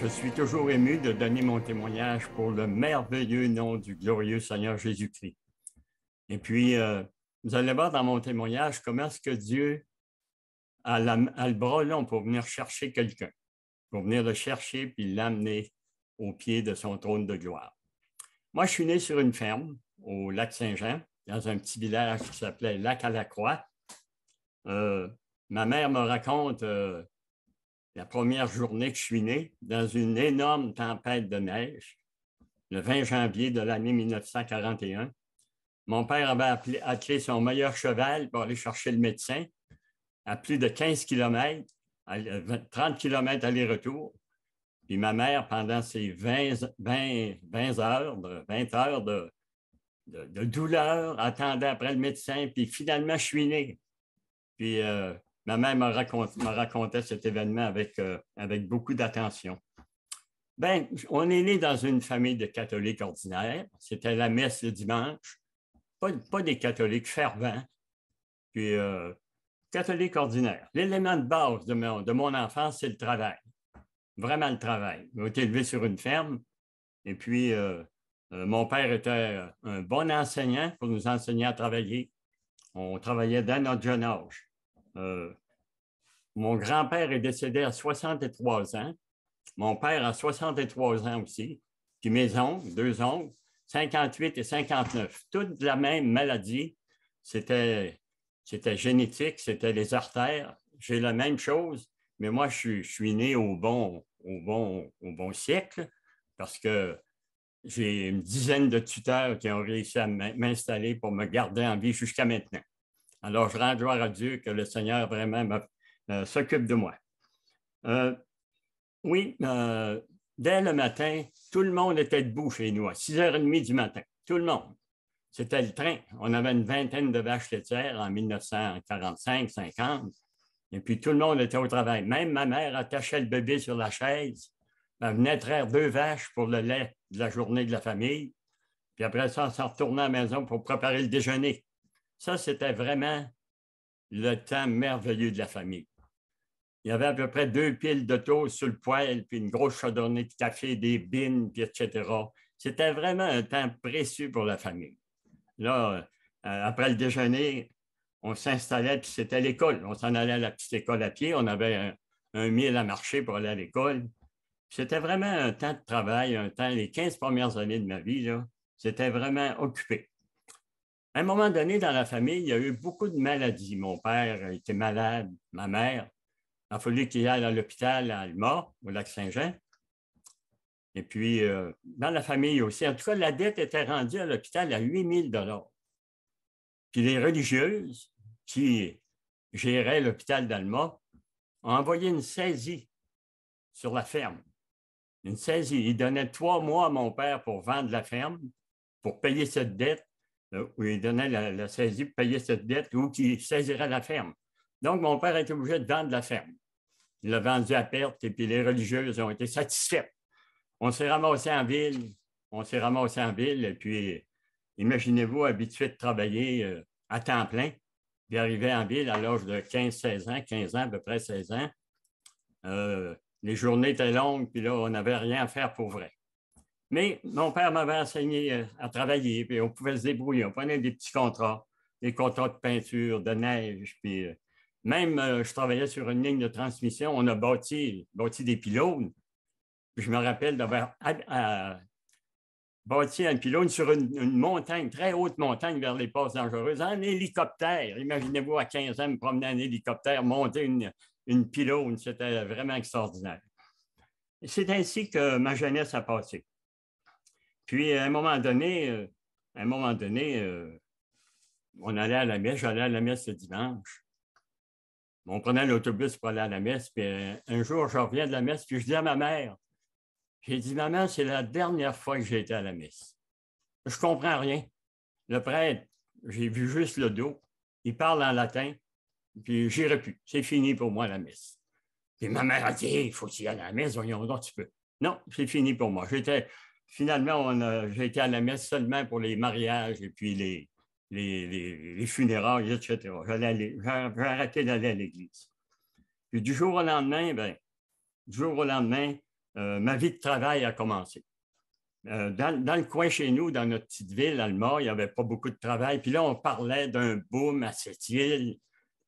Je suis toujours ému de donner mon témoignage pour le merveilleux nom du glorieux Seigneur Jésus-Christ. Et puis, vous allez voir dans mon témoignage comment est-ce que Dieu a le bras long pour venir chercher quelqu'un, pour venir le chercher puis l'amener au pied de son trône de gloire. Moi, je suis né sur une ferme au lac Saint-Jean, dans un petit village qui s'appelait Lac-à-la-Croix. Ma mère me raconte la première journée que je suis né, dans une énorme tempête de neige, le 20 janvier de l'année 1941. Mon père avait attelé son meilleur cheval pour aller chercher le médecin à plus de 15 km, 30 km aller-retour. Puis ma mère, pendant ces 20 heures, 20 heures de douleur, attendait après le médecin, puis finalement, je suis né. Puis ma mère me racontait cet événement avec beaucoup d'attention. Ben, on est né dans une famille de catholiques ordinaires. C'était la messe le dimanche. Pas des catholiques fervents. Puis, catholiques ordinaires. L'élément de base de mon enfance, c'est le travail. Vraiment le travail. J'ai été élevé sur une ferme. Et puis, mon père était un bon enseignant pour nous enseigner à travailler. On travaillait dans notre jeune âge. Mon grand-père est décédé à 63 ans. Mon père a 63 ans aussi. Puis mes oncles, deux oncles, 58 et 59. Toutes la même maladie. C'était génétique, c'était les artères. J'ai la même chose, mais moi, je suis né au bon siècle parce que j'ai une dizaine de tuteurs qui ont réussi à m'installer pour me garder en vie jusqu'à maintenant. Alors, je rends gloire à Dieu que le Seigneur vraiment s'occupe de moi. Oui, dès le matin, tout le monde était debout chez nous à 6h30 du matin. Tout le monde. C'était le train. On avait une vingtaine de vaches laitières en 1945-50. Et puis, tout le monde était au travail. Même ma mère attachait le bébé sur la chaise. Elle venait traire 2 vaches pour le lait de la journée de la famille. Puis après ça, on s'en retournait à la maison pour préparer le déjeuner. Ça, c'était vraiment le temps merveilleux de la famille. Il y avait à peu près 2 piles de toast sur le poêle, puis une grosse chaudronnée de café, des bines, puis etc. C'était vraiment un temps précieux pour la famille. Là, après le déjeuner, on s'installait, puis c'était l'école. On s'en allait à la petite école à pied. On avait un mille à marcher pour aller à l'école. C'était vraiment un temps de travail, un temps, les 15 premières années de ma vie, là, c'était vraiment occupé. À un moment donné, dans la famille, il y a eu beaucoup de maladies. Mon père était malade, ma mère. Il a fallu qu'il aille à l'hôpital à Alma, au Lac-Saint-Jean. Et puis, dans la famille aussi. En tout cas, la dette était rendue à l'hôpital à 8 000 $. Puis les religieuses qui géraient l'hôpital d'Alma ont envoyé une saisie sur la ferme. Une saisie. Ils donnaient 3 mois à mon père pour vendre la ferme, pour payer cette dette, ou il donnait la saisie pour payer cette dette, ou qu'il saisirait la ferme. Donc, mon père était obligé de vendre la ferme. Il l'a vendu à perte et puis les religieuses ont été satisfaites. On s'est ramassé en ville. Et puis, imaginez-vous, habitué de travailler à temps plein, puis arriver en ville à l'âge de 15-16 ans, 15 ans, à peu près 16 ans. Les journées étaient longues, puis là, on n'avait rien à faire pour vrai. Mais mon père m'avait enseigné à travailler, puis on pouvait se débrouiller. On prenait des petits contrats, des contrats de peinture, de neige, puis même je travaillais sur une ligne de transmission. On a bâti des pylônes. Puis je me rappelle d'avoir bâti un pylône sur une montagne, très haute montagne vers les passes dangereuses, en hélicoptère. Imaginez-vous, à 15 ans, me promener en hélicoptère, monter une pylône. C'était vraiment extraordinaire. Et c'est ainsi que ma jeunesse a passé. Puis, à un moment donné, on allait à la messe, j'allais à la messe le dimanche. On prenait l'autobus pour aller à la messe, puis un jour, je reviens de la messe, puis je dis à ma mère, j'ai dit, maman, c'est la dernière fois que j'ai été à la messe. Je comprends rien. Le prêtre, j'ai vu juste le dos. Il parle en latin, puis j'irai plus. C'est fini pour moi, la messe. Puis ma mère a dit, il faut y aller à la messe, voyons donc, tu peux. Non, c'est fini pour moi. Finalement, j'ai été à la messe seulement pour les mariages et puis les funérailles, etc. J'ai arrêté d'aller à l'église. Puis du jour au lendemain, ma vie de travail a commencé. Dans le coin chez nous, dans notre petite ville, Alma, il n'y avait pas beaucoup de travail. Puis là, on parlait d'un boom à Sept-Îles.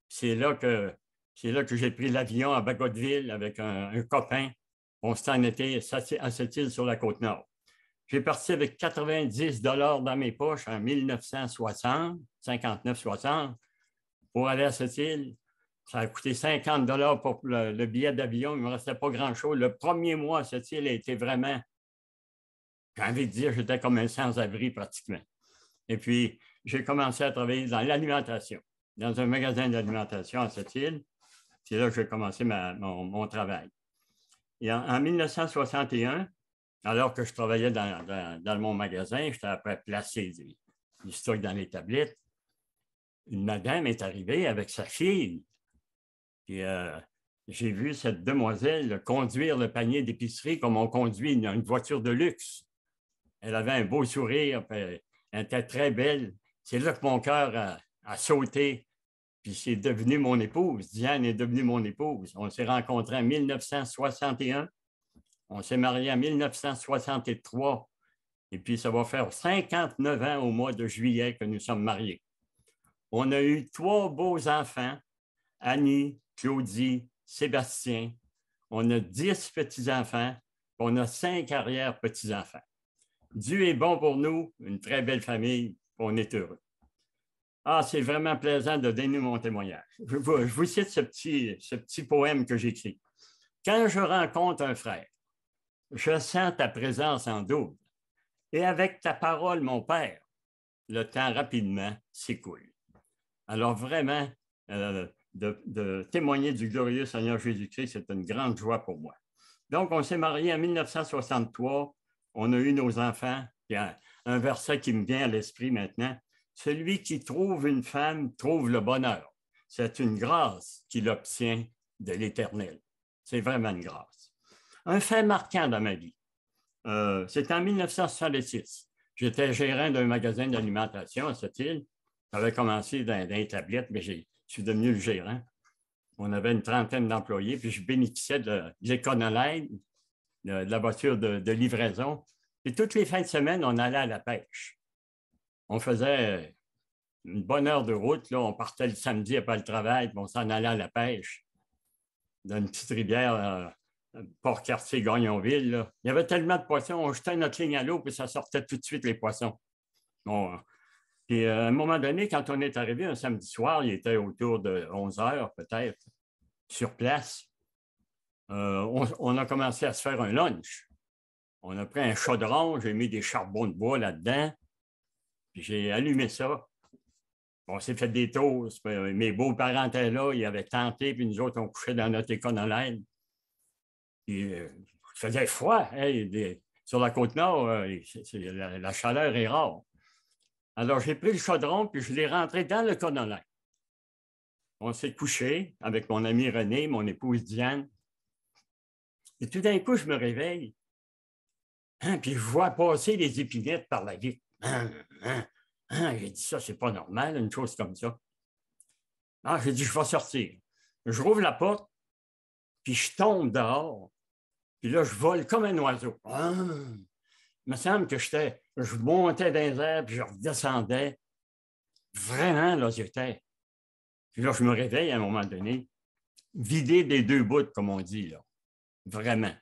C'est là que j'ai pris l'avion à Bagotville avec un copain. On s'en était à Sept-Îles sur la Côte-Nord. J'ai parti avec 90 dans mes poches en 1960, 59-60, pour aller à Sept-Îles. Ça a coûté 50 pour le billet d'avion. Il ne me restait pas grand-chose. Le premier mois à Sept-Îles a été vraiment, j'ai envie de dire, j'étais comme un sans-abri pratiquement. Et puis, j'ai commencé à travailler dans l'alimentation, dans un magasin d'alimentation à Sept-Îles. C'est là que j'ai commencé mon travail. Et en 1961, alors que je travaillais dans mon magasin, j'étais après placer du stock dans les tablettes, une madame est arrivée avec sa fille. Puis j'ai vu cette demoiselle conduire le panier d'épicerie comme on conduit une voiture de luxe. Elle avait un beau sourire, elle était très belle. C'est là que mon cœur a sauté. Puis c'est devenu mon épouse. Diane est devenue mon épouse. On s'est rencontrés en 1961. On s'est mariés en 1963. Et puis ça va faire 59 ans au mois de juillet que nous sommes mariés. On a eu 3 beaux enfants, Annie, Claudie, Sébastien. On a 10 petits-enfants. On a 5 arrière-petits-enfants. Dieu est bon pour nous, une très belle famille, on est heureux. Ah, c'est vraiment plaisant de donner mon témoignage. Je vous cite ce petit poème que j'écris. Quand je rencontre un frère, je sens ta présence en double. Et avec ta parole, mon Père, le temps rapidement s'écoule. Alors vraiment, de témoigner du glorieux Seigneur Jésus-Christ, c'est une grande joie pour moi. Donc, on s'est mariés en 1963. On a eu nos enfants. Il y a un verset qui me vient à l'esprit maintenant. Celui qui trouve une femme trouve le bonheur. C'est une grâce qu'il obtient de l'Éternel. C'est vraiment une grâce. Un fait marquant dans ma vie, c'était en 1966. J'étais gérant d'un magasin d'alimentation à Sept-Îles. J'avais commencé dans les tablettes, mais je suis devenu le gérant. On avait une trentaine d'employés, puis je bénéficiais de l'Éconolaide, de la voiture de livraison. Puis toutes les fins de semaine, on allait à la pêche. On faisait une bonne heure de route. Là. On partait le samedi après le travail, puis on s'en allait à la pêche dans une petite rivière, Port-Cartier-Gagnonville. Là. Il y avait tellement de poissons, on jetait notre ligne à l'eau, puis ça sortait tout de suite les poissons. Bon, puis à un moment donné, quand on est arrivé un samedi soir, il était autour de 11 heures peut-être, sur place. On a commencé à se faire un lunch. On a pris un chaudron, j'ai mis des charbons de bois là-dedans, puis j'ai allumé ça. On s'est fait des toasts. Mes beaux-parents étaient là, ils avaient tenté, puis nous autres, on couchait dans notre Éconolaide. Puis il faisait froid. Hey, sur la Côte-Nord, la chaleur est rare. Alors, j'ai pris le chaudron, puis je l'ai rentré dans le Éconolaide. On s'est couché avec mon ami René, mon épouse Diane. Et tout d'un coup, je me réveille. Puis je vois passer les épinettes par la vitre. J'ai dit, ça, c'est pas normal, une chose comme ça. J'ai dit, je vais sortir. Je rouvre la porte, puis je tombe dehors. Puis là, je vole comme un oiseau. Il me semble que je montais dans les airs, puis je redescendais. Vraiment, là, j'étais. Puis là, je me réveille à un moment donné, vidé des 2 bouts, comme on dit, là. Vraiment.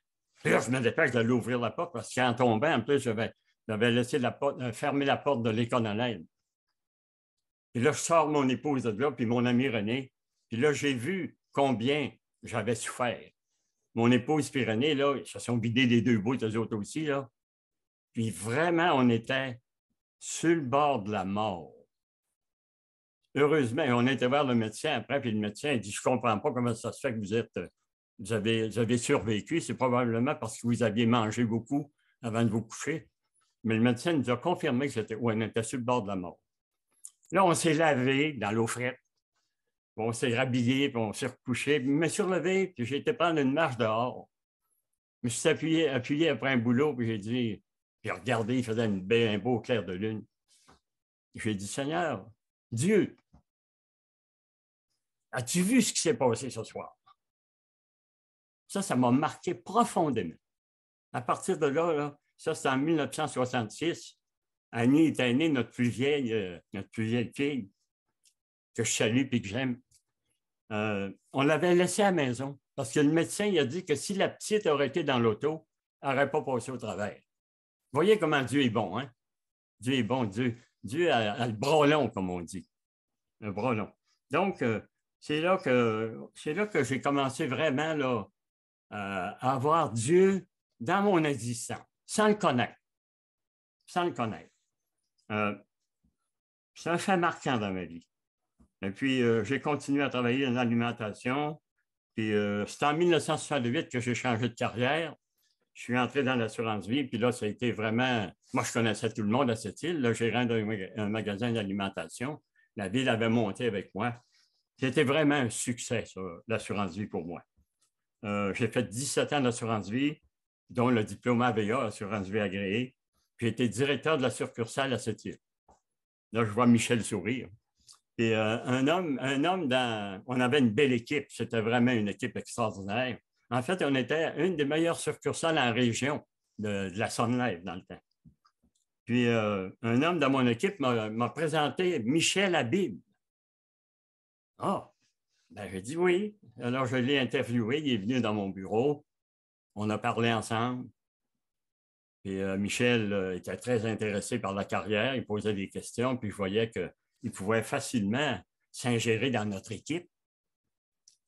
Puis là, je me dépêche d'aller ouvrir la porte parce qu'en tombant, en plus, j'avais laissé fermer la porte de l'Éconolaide. Puis là, je sors mon épouse de là, puis mon ami René. Puis là, j'ai vu combien j'avais souffert. Mon épouse et René, là, ils se sont vidés des 2 bouts, eux autres aussi, là. Puis vraiment, on était sur le bord de la mort. Heureusement, on était vers le médecin après, puis le médecin a dit, je ne comprends pas comment ça se fait que vous avez survécu. C'est probablement parce que vous aviez mangé beaucoup avant de vous coucher. Mais le médecin nous a confirmé qu'on était sur le bord de la mort. Là, on s'est lavé dans l'eau frette. On s'est rhabillé, puis on s'est recouché. Puis je me suis relevé, puis j'ai été prendre une marche dehors. Je me suis appuyé après un boulot, puis j'ai dit, puis regardé, il faisait un beau clair de lune. J'ai dit, Seigneur, Dieu, as-tu vu ce qui s'est passé ce soir? Ça m'a marqué profondément. À partir de là, ça, c'est en 1966. Annie était née, notre plus vieille fille, que je salue et que j'aime. On l'avait laissée à la maison parce que le médecin il a dit que si la petite aurait été dans l'auto, elle n'aurait pas passé au travers. Vous voyez comment Dieu est bon, hein? Dieu est bon. Dieu a le bras long, comme on dit. Le bras long. Donc, c'est là que j'ai commencé vraiment là, à avoir Dieu dans mon existence, sans le connaître. Sans le connaître. C'est un fait marquant dans ma vie. Et puis, j'ai continué à travailler dans l'alimentation. Puis, c'est en 1968 que j'ai changé de carrière. Je suis entré dans l'assurance vie. Puis là, ça a été vraiment... Moi, je connaissais tout le monde à cette île. Là, gérant d'un magasin d'alimentation. La ville avait monté avec moi. C'était vraiment un succès, ça, l'assurance vie pour moi. J'ai fait 17 ans d'assurance vie, dont le diplôme AVA, assurance vie agréée. J'ai été directeur de la succursale à cette île. Là, je vois Michel sourire. Et un homme on avait une belle équipe. C'était vraiment une équipe extraordinaire. En fait, on était une des meilleures succursales en région de la Sonde-Lève dans le temps. Puis, un homme dans mon équipe m'a présenté Michel Habib. Ah, ben, j'ai dit oui. Alors, je l'ai interviewé. Il est venu dans mon bureau. On a parlé ensemble. Et Michel était très intéressé par la carrière. Il posait des questions, puis je voyais qu'il pouvait facilement s'ingérer dans notre équipe.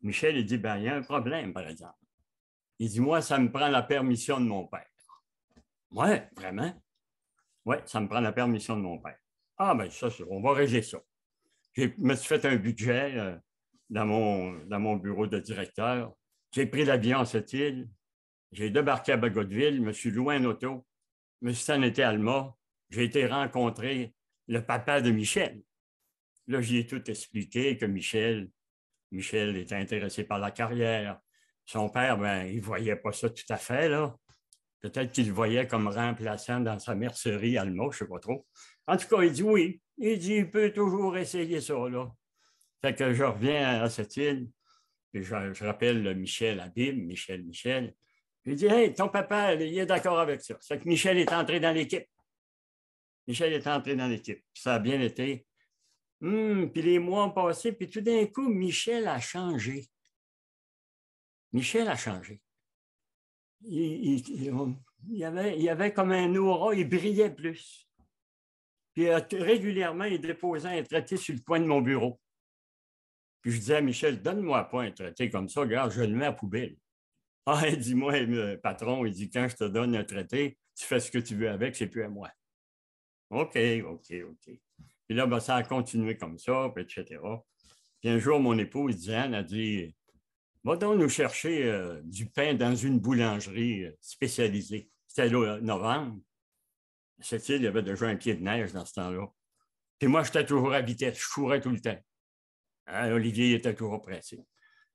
Michel, il dit, ben, il y a un problème, par exemple. Il dit, moi, ça me prend la permission de mon père. Oui, vraiment? Oui, ça me prend la permission de mon père. Ah, ben, ça, on va régler ça. Je me suis fait un budget dans mon bureau de directeur. J'ai pris l'avion à cette île. J'ai débarqué à Bagotville. Je me suis loué un auto. Je me suis été à Alma. J'ai été rencontrer le papa de Michel. Là, j'y ai tout expliqué que Michel était intéressé par la carrière. Son père, ben, il ne voyait pas ça tout à fait, là. Peut-être qu'il le voyait comme remplaçant dans sa mercerie Alma, je ne sais pas trop. En tout cas, il dit oui. Il dit, il peut toujours essayer ça, là. Fait que je reviens à cette île, puis je rappelle Michel Habib, Michel. Il dit, hey, ton papa, il est d'accord avec ça. C'est que Michel est entré dans l'équipe. Michel est entré dans l'équipe. Ça a bien été. Puis les mois ont passé, puis tout d'un coup, Michel a changé. Michel a changé. Il y avait comme un aura, il brillait plus. Puis régulièrement, il déposait un traité sur le coin de mon bureau. Puis je disais à Michel, donne-moi pas un traité comme ça, regarde, je le mets à poubelle. Ah, dis-moi, patron, il dit, quand je te donne un traité, tu fais ce que tu veux avec, c'est plus à moi. OK. Puis là, ben, ça a continué comme ça, puis etc. Puis un jour, mon épouse, Diane, a dit, va donc nous chercher du pain dans une boulangerie spécialisée. C'était là, novembre. Cette île, il y avait déjà un pied de neige dans ce temps-là. Puis moi, j'étais toujours à vitesse, je courais tout le temps. Hein, Olivier était toujours pressé.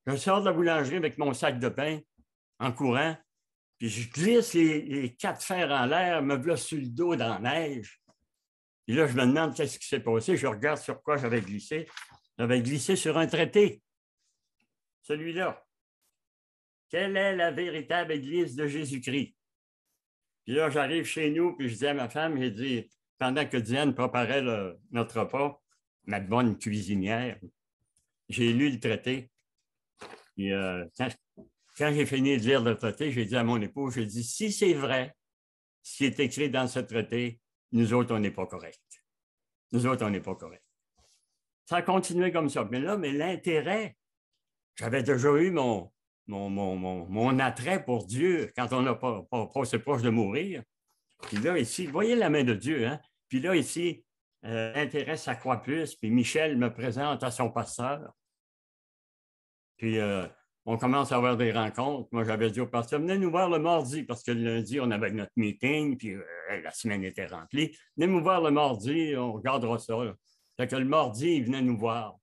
Je sors de la boulangerie avec mon sac de pain en courant, puis je glisse les 4 fers en l'air, me voilà sur le dos dans la neige. Puis là, je me demande qu'est-ce qui s'est passé. Je regarde sur quoi j'avais glissé. J'avais glissé sur un traité. Celui-là. Quelle est la véritable Église de Jésus-Christ? Puis là, j'arrive chez nous, puis je dis à ma femme, j'ai dit, pendant que Diane préparait notre repas, ma bonne cuisinière, j'ai lu le traité. Puis quand j'ai fini de lire le traité, j'ai dit à mon époux, j'ai dit, si c'est vrai, ce qui est écrit dans ce traité, nous autres, on n'est pas corrects. Nous autres, on n'est pas corrects. Ça a continué comme ça. Mais l'intérêt, j'avais déjà eu mon attrait pour Dieu quand on n'a pas passé proche de mourir. Puis là, ici, vous voyez la main de Dieu, hein? Puis là, ici, l'intérêt s'accroît plus. Puis Michel me présente à son pasteur. Puis on commence à avoir des rencontres. Moi, j'avais dit au pasteur, venez nous voir le mardi, parce que le lundi, on avait notre meeting, puis la semaine était remplie. Venez nous voir le mardi, on regardera ça. Là. Fait que le mardi, il venait nous voir.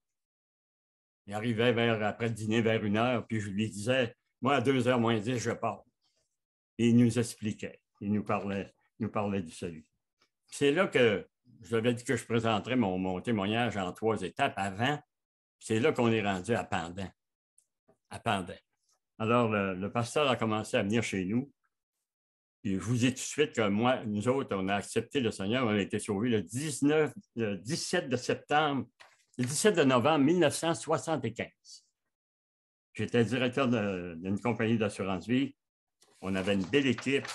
Il arrivait après le dîner, vers 1h, puis je lui disais, moi, à 2h moins 10, je pars. Et il nous expliquait, il nous parlait du salut. C'est là que je lui avais dit que je présenterais mon témoignage en 3 étapes avant. C'est là qu'on est rendu à Pendant. À Pendant. Alors, le pasteur a commencé à venir chez nous. Puis je vous dis tout de suite que moi, nous autres, on a accepté le Seigneur, on a été sauvés le 17 de septembre, le 17 de novembre 1975. J'étais directeur d'une compagnie d'assurance vie. On avait une belle équipe.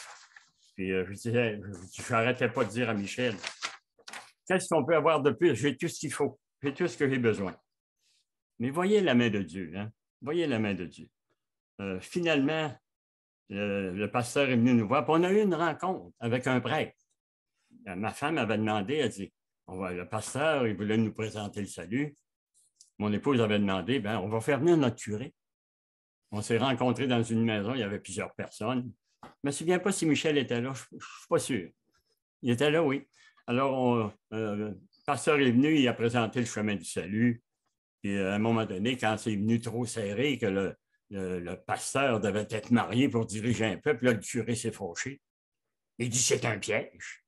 Puis je n'arrêtais pas de dire à Michel, qu'est-ce qu'on peut avoir de plus? J'ai tout ce qu'il faut. J'ai tout ce que j'ai besoin. Mais voyez la main de Dieu. Hein? Voyez la main de Dieu. Finalement, le pasteur est venu nous voir. Puis on a eu une rencontre avec un prêtre. Ma femme avait demandé, elle dit, le pasteur, il voulait nous présenter le salut. Mon épouse avait demandé, ben, on va faire venir notre curé. On s'est rencontrés dans une maison, il y avait plusieurs personnes. Je ne me souviens pas si Michel était là, je ne suis pas sûr. Il était là, oui. Alors, le pasteur est venu, il a présenté le chemin du salut. Puis à un moment donné, quand c'est venu trop serré, que le pasteur devait être marié pour diriger un peuple, là, le curé s'est fâché. Il dit, c'est un piège.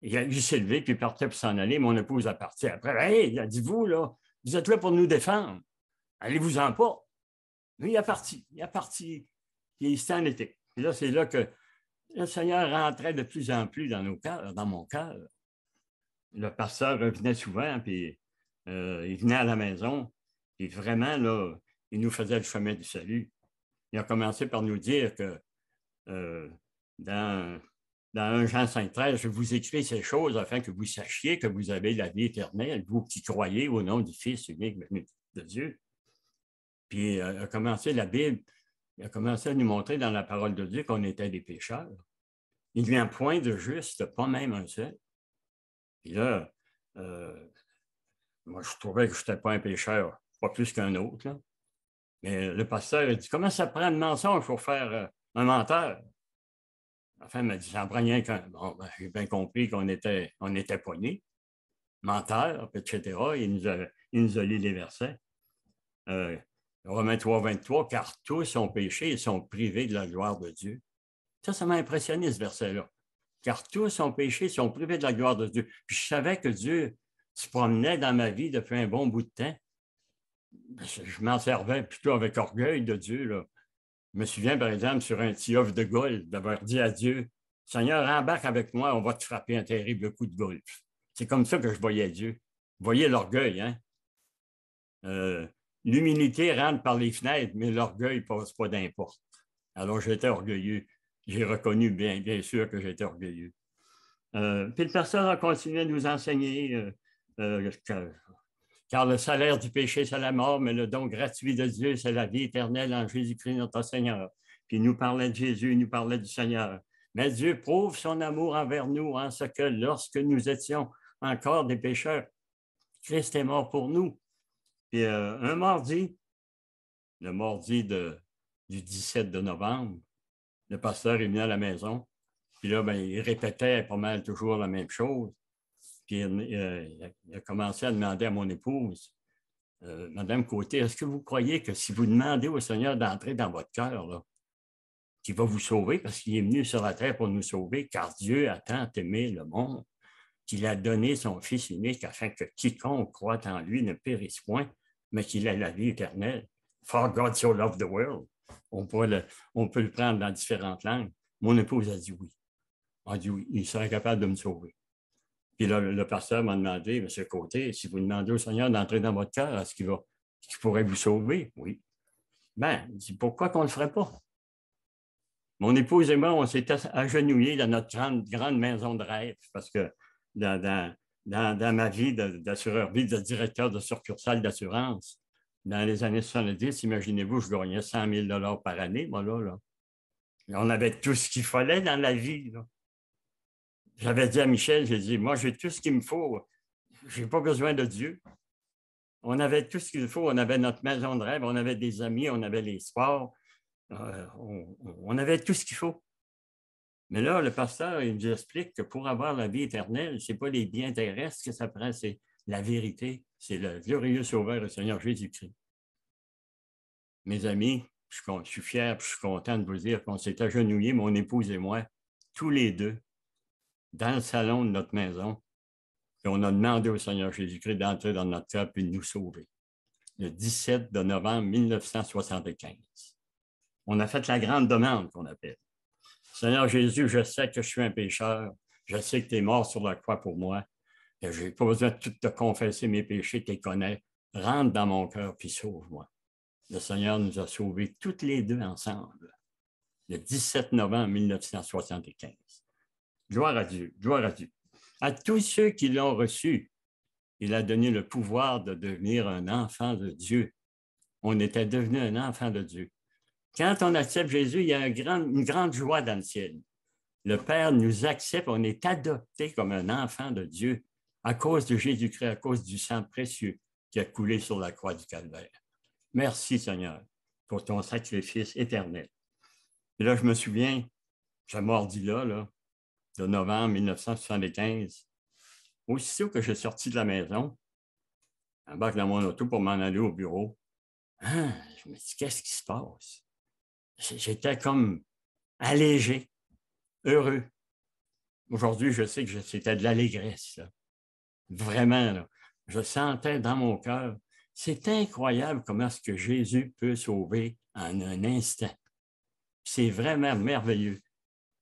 Il s'est levé, puis il partait pour s'en aller. Mon épouse a parti après. Hey, il a dit, vous, là, vous êtes là pour nous défendre. Allez-vous-en pas. Lui, il est parti. Il est parti. Puis il s'en était. Et là, c'est là que le Seigneur rentrait de plus en plus dans nos cœurs, dans mon cœur. Le pasteur revenait souvent, puis il venait à la maison. Puis vraiment, là, il nous faisait le chemin du salut. Il a commencé par nous dire que dans 1 Jean 5,13, je vous écris ces choses afin que vous sachiez que vous avez la vie éternelle, vous qui croyez au nom du Fils unique de Dieu. Puis il a commencé la Bible, il a commencé à nous montrer dans la parole de Dieu qu'on était des pécheurs. Il n'y a un point de juste, pas même un seul. Puis là, moi, je trouvais que je n'étais pas un pécheur, pas plus qu'un autre. Là. Mais le pasteur a dit, comment ça prend un mensonge pour faire un menteur? La femme m'a dit, ça en prend rien qu'un. Bon, ben, j'ai bien compris qu'on était poignés, menteurs, etc. Il nous a lu les versets. Romains 3, 23, car tous ont péché et sont privés de la gloire de Dieu. Ça m'a impressionné, ce verset-là. Car tous ont péché et sont privés de la gloire de Dieu. Puis je savais que Dieu se promenait dans ma vie depuis un bon bout de temps. Je m'en servais plutôt avec orgueil de Dieu, là. Je me souviens, par exemple, sur un petit offre de golf, d'avoir dit à Dieu, Seigneur, embarque avec moi, on va te frapper un terrible coup de golf. C'est comme ça que je voyais Dieu. Vous voyez l'orgueil, hein? L'humilité rentre par les fenêtres, mais l'orgueil ne passe pas d'importe. Alors, j'étais orgueilleux. J'ai reconnu bien sûr que j'étais orgueilleux. Puis le pasteur a continué à nous enseigner car le salaire du péché, c'est la mort, mais le don gratuit de Dieu, c'est la vie éternelle en Jésus-Christ, notre Seigneur. Puis il nous parlait de Jésus, il nous parlait du Seigneur. Mais Dieu prouve son amour envers nous en ce que lorsque nous étions encore des pécheurs, Christ est mort pour nous. Puis un mardi, le mardi du 17 de novembre, le pasteur est venu à la maison. Puis là, ben, il répétait pas mal toujours la même chose. Puis il a commencé à demander à mon épouse, Madame Côté, est-ce que vous croyez que si vous demandez au Seigneur d'entrer dans votre cœur, qu'il va vous sauver parce qu'il est venu sur la terre pour nous sauver, car Dieu a tant aimé le monde qu'il a donné son Fils unique afin que quiconque croit en lui ne périsse point, mais qu'il ait la vie éternelle. For God so loved the world. On peut le prendre dans différentes langues. Mon épouse a dit oui. Elle a dit oui, il serait capable de me sauver. Puis là, le pasteur m'a demandé, M. Côté, si vous demandez au Seigneur d'entrer dans votre cœur, est-ce qu'il pourrait vous sauver? Oui. Ben, il dit, pourquoi qu'on ne le ferait pas? Mon épouse et moi, on s'est agenouillés dans notre grande maison de rêve parce que dans ma vie d'assureur vie, de directeur de succursale d'assurance, dans les années 70, imaginez-vous, je gagnais 100 000 par année, moi, là. On avait tout ce qu'il fallait dans la vie, là. J'avais dit à Michel, j'ai dit, moi, j'ai tout ce qu'il me faut. Je n'ai pas besoin de Dieu. On avait tout ce qu'il faut. On avait notre maison de rêve, on avait des amis, on avait les sports. On avait tout ce qu'il faut. Mais là, le pasteur, il nous explique que pour avoir la vie éternelle, ce n'est pas les biens terrestres que ça prend, c'est la vérité. C'est le glorieux Sauveur, le Seigneur Jésus-Christ. Mes amis, je suis fier, je suis content de vous dire qu'on s'est agenouillés, mon épouse et moi, tous les deux, dans le salon de notre maison, et on a demandé au Seigneur Jésus-Christ d'entrer dans notre cœur et de nous sauver. Le 17 de novembre 1975. On a fait la grande demande qu'on appelle. Seigneur Jésus, je sais que je suis un pécheur. Je sais que tu es mort sur la croix pour moi. Et je n'ai pas besoin de tout te confesser mes péchés, tu les connais. Rentre dans mon cœur puis sauve-moi. Le Seigneur nous a sauvés toutes les deux ensemble, le 17 novembre 1975. Gloire à Dieu, gloire à Dieu. À tous ceux qui l'ont reçu, il a donné le pouvoir de devenir un enfant de Dieu. On était devenu un enfant de Dieu. Quand on accepte Jésus, il y a une grande joie dans le ciel. Le Père nous accepte, on est adopté comme un enfant de Dieu à cause de Jésus-Christ, à cause du sang précieux qui a coulé sur la croix du Calvaire. Merci, Seigneur, pour ton sacrifice éternel. Et là, je me souviens, j'ai mordi là, de novembre 1975. Aussitôt que je suis sorti de la maison, embarque dans mon auto pour m'en aller au bureau, je me dis, qu'est-ce qui se passe? J'étais comme allégé, heureux. Aujourd'hui, je sais que c'était de l'allégresse. Là. Vraiment, là. Je sentais dans mon cœur, c'est incroyable comment est-ce que Jésus peut sauver en un instant. C'est vraiment merveilleux,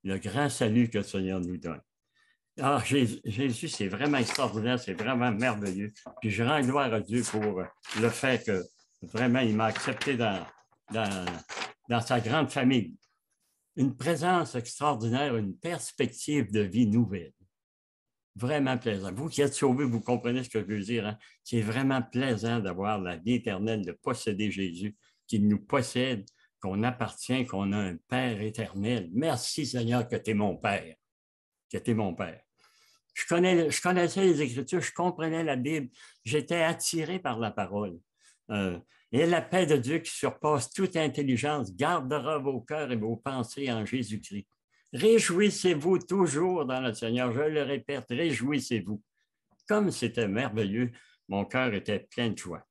le grand salut que le Seigneur nous donne. Ah, Jésus, c'est vraiment extraordinaire, c'est vraiment merveilleux. Puis je rends gloire à Dieu pour le fait que vraiment, il m'a accepté dans sa grande famille. Une présence extraordinaire, une perspective de vie nouvelle. Vraiment plaisant. Vous qui êtes sauvés, vous comprenez ce que je veux dire. Hein? C'est vraiment plaisant d'avoir la vie éternelle, de posséder Jésus, qui nous possède, qu'on appartient, qu'on a un Père éternel. Merci Seigneur que tu es mon Père, que tu es mon Père. Je connaissais les Écritures, je comprenais la Bible, j'étais attiré par la parole. Et la paix de Dieu qui surpasse toute intelligence gardera vos cœurs et vos pensées en Jésus-Christ. Réjouissez-vous toujours dans le Seigneur. Je le répète, réjouissez-vous. Comme c'était merveilleux, mon cœur était plein de joie.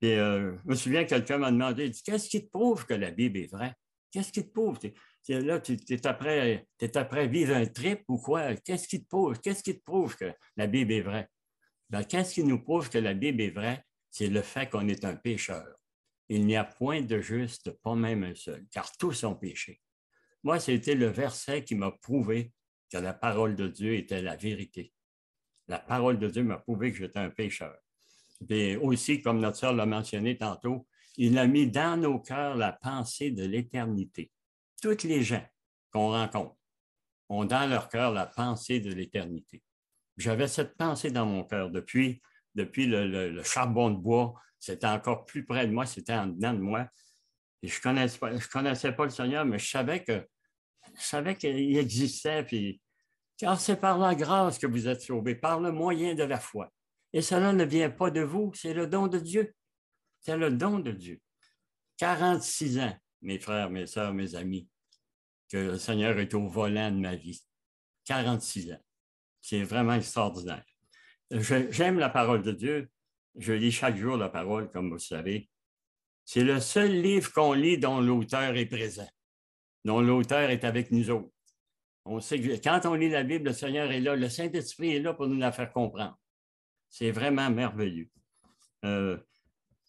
Et je me souviens que quelqu'un m'a demandé, qu'est-ce qui te prouve que la Bible est vraie? Qu'est-ce qui te prouve? Là, tu es après vivre un trip ou quoi? Qu'est-ce qui te prouve? Qu'est-ce qui te prouve que la Bible est vraie? Ben, qu'est-ce qui nous prouve que la Bible est vraie? C'est le fait qu'on est un pécheur. Il n'y a point de juste, pas même un seul, car tous ont péché. Moi, c'était le verset qui m'a prouvé que la parole de Dieu était la vérité. La parole de Dieu m'a prouvé que j'étais un pécheur. Et aussi, comme notre sœur l'a mentionné tantôt, il a mis dans nos cœurs la pensée de l'éternité. Toutes les gens qu'on rencontre ont dans leur cœur la pensée de l'éternité. J'avais cette pensée dans mon cœur depuis le charbon de bois. C'était encore plus près de moi, c'était en dedans de moi. Et je ne connaissais pas le Seigneur, mais je savais qu'il existait. Puis, car c'est par la grâce que vous êtes sauvés, par le moyen de la foi. Et cela ne vient pas de vous, c'est le don de Dieu. C'est le don de Dieu. 46 ans, mes frères, mes sœurs, mes amis, que le Seigneur est au volant de ma vie. 46 ans. C'est vraiment extraordinaire. J'aime la parole de Dieu. Je lis chaque jour la parole, comme vous le savez. C'est le seul livre qu'on lit dont l'auteur est présent, dont l'auteur est avec nous autres. On sait que quand on lit la Bible, le Seigneur est là, le Saint-Esprit est là pour nous la faire comprendre. C'est vraiment merveilleux. Je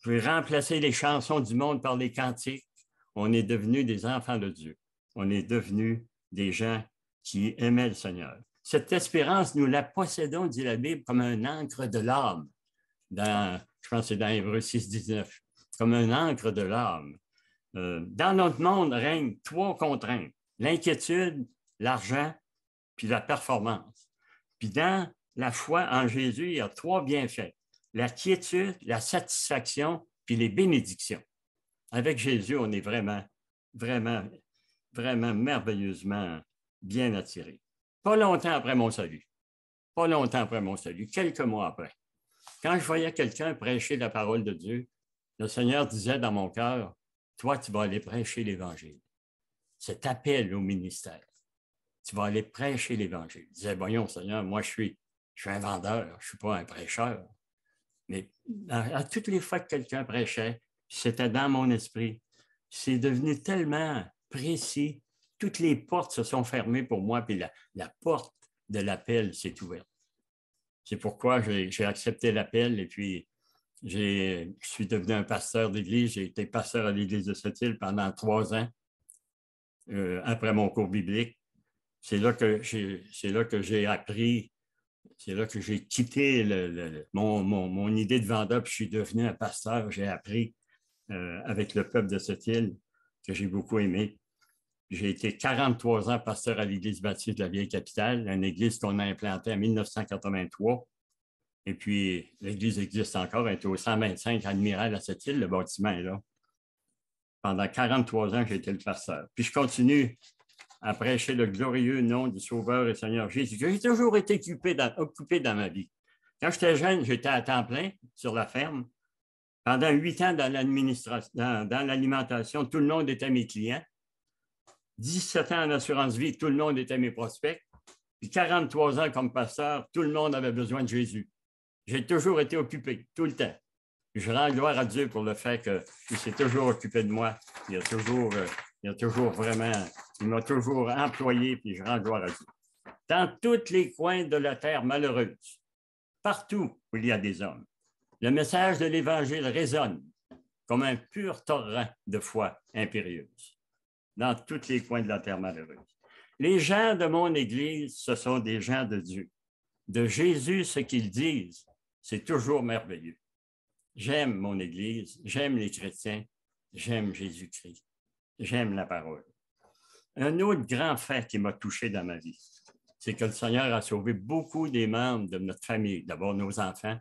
vais remplacer les chansons du monde par les cantiques. On est devenus des enfants de Dieu. On est devenus des gens qui aimaient le Seigneur. Cette espérance, nous la possédons, dit la Bible, comme un ancre de l'âme. Je pense que c'est dans Hébreux 6, 19. Comme un ancre de l'âme. Dans notre monde règnent 3 contraintes. L'inquiétude, l'argent, puis la performance. Puis dans la foi en Jésus, il y a 3 bienfaits. La quiétude, la satisfaction, puis les bénédictions. Avec Jésus, on est vraiment, vraiment, vraiment merveilleusement bien attiré. Pas longtemps après mon salut. Pas longtemps après mon salut, quelques mois après. Quand je voyais quelqu'un prêcher la parole de Dieu, le Seigneur disait dans mon cœur, toi, tu vas aller prêcher l'Évangile. Cet appel au ministère. Tu vas aller prêcher l'Évangile. Je disais, voyons, Seigneur, moi, je suis un vendeur, je ne suis pas un prêcheur. Mais à toutes les fois que quelqu'un prêchait, c'était dans mon esprit. C'est devenu tellement précis. Toutes les portes se sont fermées pour moi, puis la porte de l'appel s'est ouverte. C'est pourquoi j'ai accepté l'appel et puis je suis devenu un pasteur d'église. J'ai été pasteur à l'église de Sept-Îles pendant 3 ans après mon cours biblique. c'est là que j'ai appris, c'est là que j'ai quitté mon idée de vendeur, puis je suis devenu un pasteur. J'ai appris avec le peuple de cette île, que j'ai beaucoup aimé. J'ai été 43 ans pasteur à l'Église baptiste de la Vieille-Capitale, une église qu'on a implantée en 1983. Et puis, l'église existe encore, elle est au 125 Admiral à cette île, le bâtiment est là. Pendant 43 ans, j'ai été le pasteur. Puis je continue à prêcher le glorieux nom du Sauveur et Seigneur Jésus. J'ai toujours été occupé dans ma vie. Quand j'étais jeune, j'étais à temps plein sur la ferme. Pendant 8 ans dans l'administration, dans l'alimentation, tout le monde était mes clients. 17 ans en assurance vie, tout le monde était mes prospects. Puis 43 ans comme pasteur, tout le monde avait besoin de Jésus. J'ai toujours été occupé, tout le temps. Je rends gloire à Dieu pour le fait qu'il s'est toujours occupé de moi. Il m'a toujours employé, puis je rends gloire à Dieu. Dans tous les coins de la terre malheureuse, partout où il y a des hommes, le message de l'Évangile résonne comme un pur torrent de foi impérieuse dans tous les coins de la terre malheureuse. Les gens de mon Église, ce sont des gens de Dieu. De Jésus, ce qu'ils disent, c'est toujours merveilleux. J'aime mon Église, j'aime les chrétiens, j'aime Jésus-Christ, j'aime la parole. Un autre grand fait qui m'a touché dans ma vie, c'est que le Seigneur a sauvé beaucoup des membres de notre famille, d'abord nos enfants,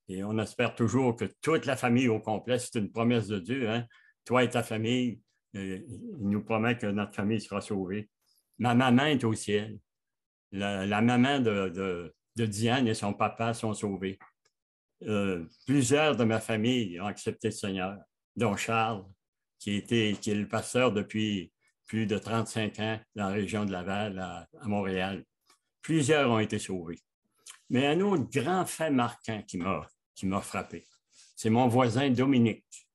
et on espère toujours que toute la famille au complet, c'est une promesse de Dieu, hein? Toi et ta famille, il nous promet que notre famille sera sauvée. Ma maman est au ciel. La maman de Diane et son papa sont sauvés. Plusieurs de ma famille ont accepté le Seigneur, dont Charles, qui est le pasteur depuis plus de 35 ans dans la région de Laval, à Montréal. Plusieurs ont été sauvés. Mais un autre grand fait marquant qui m'a frappé, c'est mon voisin Dominique.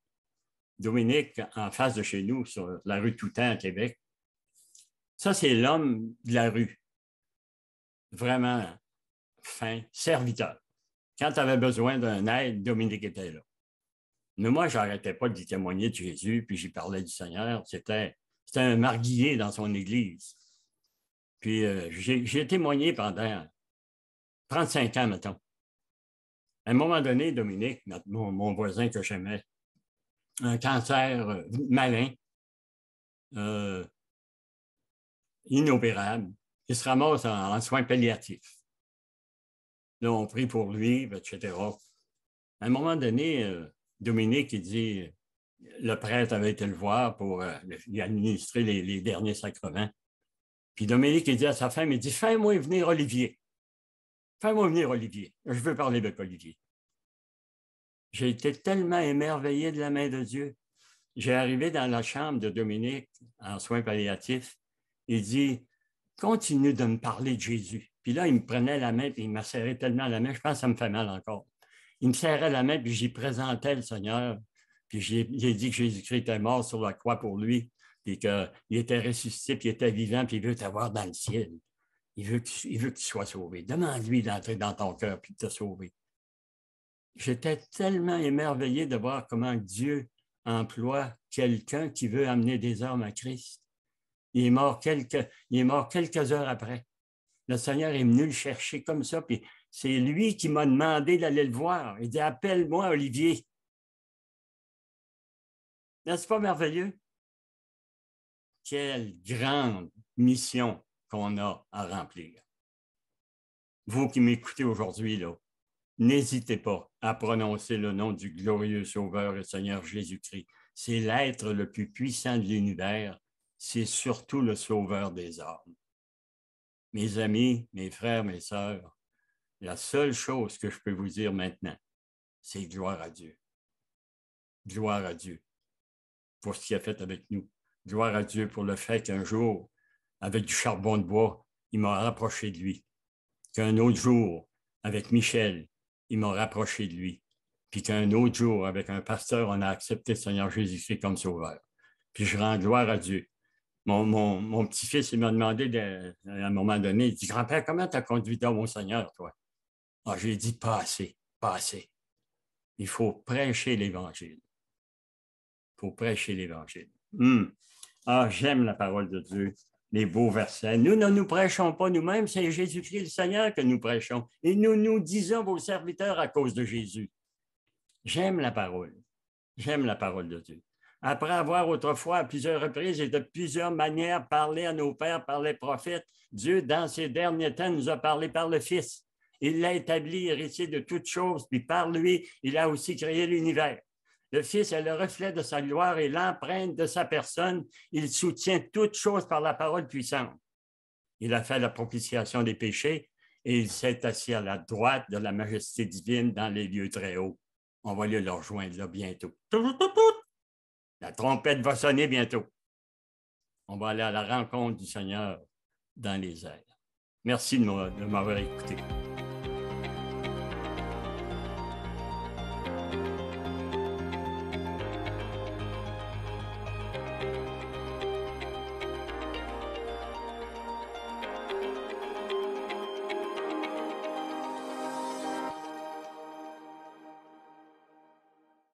Dominique, en face de chez nous, sur la rue Toutain à Québec. Ça, c'est l'homme de la rue. Vraiment fin, serviteur. Quand tu avais besoin d'un aide, Dominique était là. Mais moi, je n'arrêtais pas de lui témoigner de Jésus, puis j'y parlais du Seigneur. C'était un marguillier dans son église. Puis j'ai témoigné pendant 35 ans, mettons. À un moment donné, Dominique, mon voisin que j'aimais, un cancer malin, inopérable, il se ramasse en soins palliatifs. Là, on prie pour lui, etc. À un moment donné, Dominique, il dit, le prêtre avait été le voir pour lui administrer les derniers sacrements. Puis Dominique, il dit à sa femme, il dit, fais-moi venir Olivier. Fais-moi venir Olivier. Je veux parler avec Olivier. J'ai été tellement émerveillé de la main de Dieu. J'ai arrivé dans la chambre de Dominique en soins palliatifs. Il dit, continue de me parler de Jésus. Puis là, il me prenait la main, puis il m'a serré tellement la main, je pense que ça me fait mal encore. Il me serrait la main, puis j'y présentais le Seigneur. Puis j'ai dit que Jésus-Christ était mort sur la croix pour lui, puis qu'il était ressuscité, puis il était vivant, puis il veut t'avoir dans le ciel. Il veut que tu sois sauvé. Demande-lui d'entrer dans ton cœur, puis de te sauver. J'étais tellement émerveillé de voir comment Dieu emploie quelqu'un qui veut amener des hommes à Christ. Il est mort quelques heures après. Le Seigneur est venu le chercher comme ça, puis c'est lui qui m'a demandé d'aller le voir. Il dit, appelle-moi Olivier. N'est-ce pas merveilleux? Quelle grande mission qu'on a à remplir. Vous qui m'écoutez aujourd'hui, là, n'hésitez pas à prononcer le nom du glorieux Sauveur et Seigneur Jésus-Christ. C'est l'être le plus puissant de l'univers. C'est surtout le Sauveur des âmes. Mes amis, mes frères, mes sœurs, la seule chose que je peux vous dire maintenant, c'est gloire à Dieu. Gloire à Dieu pour ce qu'il a fait avec nous. Gloire à Dieu pour le fait qu'un jour, avec du charbon de bois, il m'a rapproché de lui. Qu'un autre jour, avec Michel, il m'a rapproché de lui. Puis qu'un autre jour, avec un pasteur, on a accepté le Seigneur Jésus-Christ comme sauveur. Puis je rends gloire à Dieu. Mon petit-fils, il m'a demandé à un moment donné, il dit, grand-père, comment tu as conduit dans mon Seigneur, toi? Ah, j'ai dit, pas assez, pas assez. Il faut prêcher l'Évangile. Il faut prêcher l'Évangile. Ah, j'aime la parole de Dieu. les beaux versets. Nous ne nous prêchons pas nous-mêmes, c'est Jésus-Christ le Seigneur que nous prêchons. Et nous nous disons vos serviteurs à cause de Jésus. J'aime la parole. J'aime la parole de Dieu. Après avoir autrefois à plusieurs reprises et de plusieurs manières parlé à nos pères par les prophètes, Dieu, dans ces derniers temps, nous a parlé par le Fils. Il l'a établi, héritier de toutes choses, puis par lui, il a aussi créé l'univers. Le Fils est le reflet de sa gloire et l'empreinte de sa personne. Il soutient toutes choses par la parole puissante. Il a fait la propitiation des péchés et il s'est assis à la droite de la majesté divine dans les lieux très hauts. On va aller le rejoindre là bientôt. La trompette va sonner bientôt. On va aller à la rencontre du Seigneur dans les airs. Merci de m'avoir écouté.